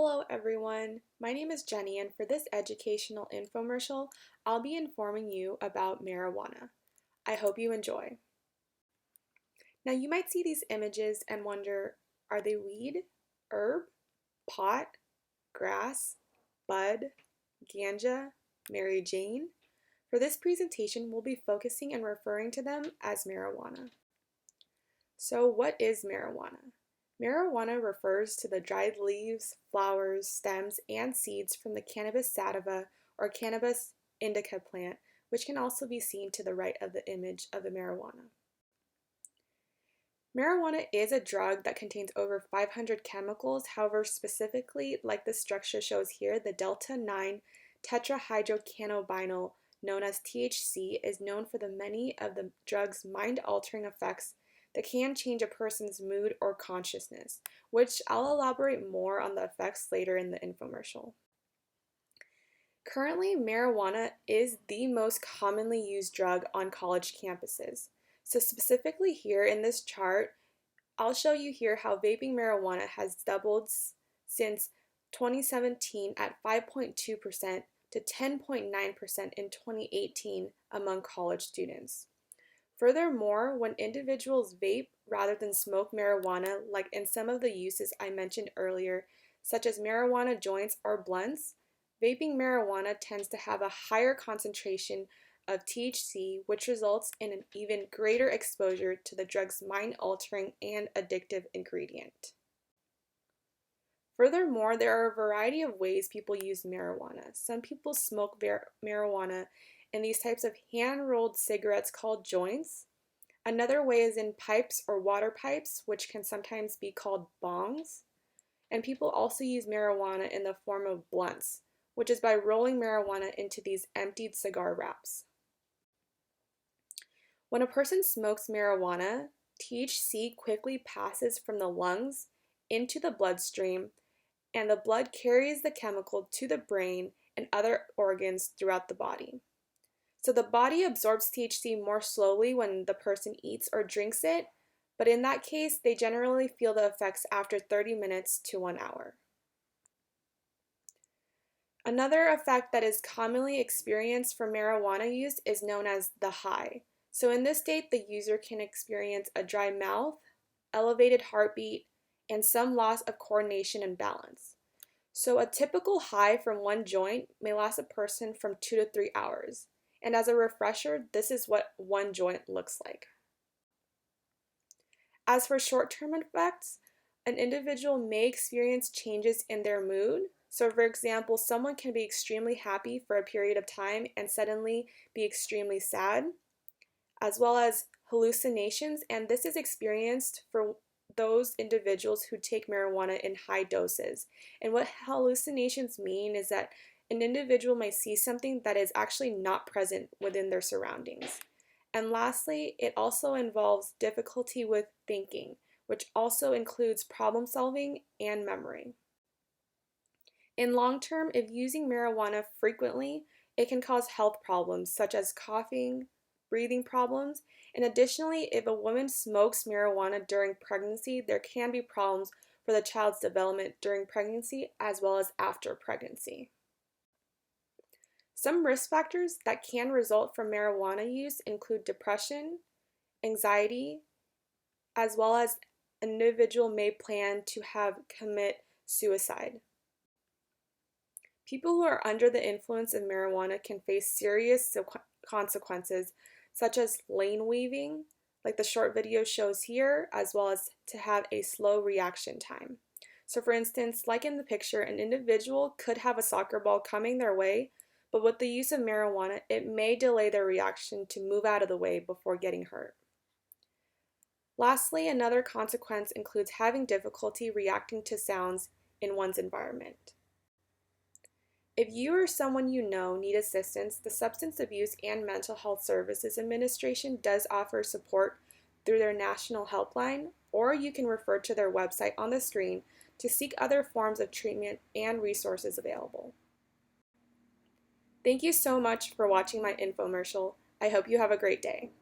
Hello everyone, my name is Jenny and for this educational infomercial, I'll be informing you about marijuana. I hope you enjoy. Now you might see these images and wonder, are they weed, herb, pot, grass, bud, ganja, Mary Jane? For this presentation, we'll be focusing and referring to them as marijuana. So what is marijuana? Marijuana refers to the dried leaves, flowers, stems, and seeds from the cannabis sativa or cannabis indica plant, which can also be seen to the right of the image of the marijuana. Marijuana is a drug that contains over 500 chemicals. However, specifically, like the structure shows here, the delta-9 tetrahydrocannabinol, known as THC, is known for the many of the drug's mind-altering effects that can change a person's mood or consciousness, which I'll elaborate more on the effects later in the infomercial. Currently, marijuana is the most commonly used drug on college campuses. So specifically here in this chart, I'll show you here how vaping marijuana has doubled since 2017 at 5.2% to 10.9% in 2018 among college students. Furthermore, when individuals vape rather than smoke marijuana, like in some of the uses I mentioned earlier, such as marijuana joints or blunts, vaping marijuana tends to have a higher concentration of THC, which results in an even greater exposure to the drug's mind-altering and addictive ingredient. Furthermore, there are a variety of ways people use marijuana. Some people smoke marijuana in these types of hand-rolled cigarettes called joints. Another way is in pipes or water pipes, which can sometimes be called bongs. And people also use marijuana in the form of blunts, which is by rolling marijuana into these emptied cigar wraps. When a person smokes marijuana, THC quickly passes from the lungs into the bloodstream, and the blood carries the chemical to the brain and other organs throughout the body. So the body absorbs THC more slowly when the person eats or drinks it, but in that case, they generally feel the effects after 30 minutes to 1 hour. Another effect that is commonly experienced for marijuana use is known as the high. So in this state, the user can experience a dry mouth, elevated heartbeat, and some loss of coordination and balance. So a typical high from one joint may last a person from 2 to 3 hours. And as a refresher, this is what one joint looks like. As for short-term effects, an individual may experience changes in their mood. So for example, someone can be extremely happy for a period of time and suddenly be extremely sad, as well as hallucinations, and this is experienced for those individuals who take marijuana in high doses. And what hallucinations mean is that an individual might see something that is actually not present within their surroundings. And lastly, it also involves difficulty with thinking, which also includes problem solving and memory. In long term, if using marijuana frequently, it can cause health problems such as coughing, breathing problems, and additionally, if a woman smokes marijuana during pregnancy, there can be problems for the child's development during pregnancy as well as after pregnancy. Some risk factors that can result from marijuana use include depression, anxiety, as well as an individual may plan to commit suicide. People who are under the influence of marijuana can face serious consequences such as lane weaving, like the short video shows here, as well as to have a slow reaction time. So for instance, like in the picture, an individual could have a soccer ball coming their way, but with the use of marijuana, it may delay their reaction to move out of the way before getting hurt. Lastly, another consequence includes having difficulty reacting to sounds in one's environment. If you or someone you know need assistance, the Substance Abuse and Mental Health Services Administration does offer support through their national helpline, or you can refer to their website on the screen to seek other forms of treatment and resources available. Thank you so much for watching my infomercial. I hope you have a great day.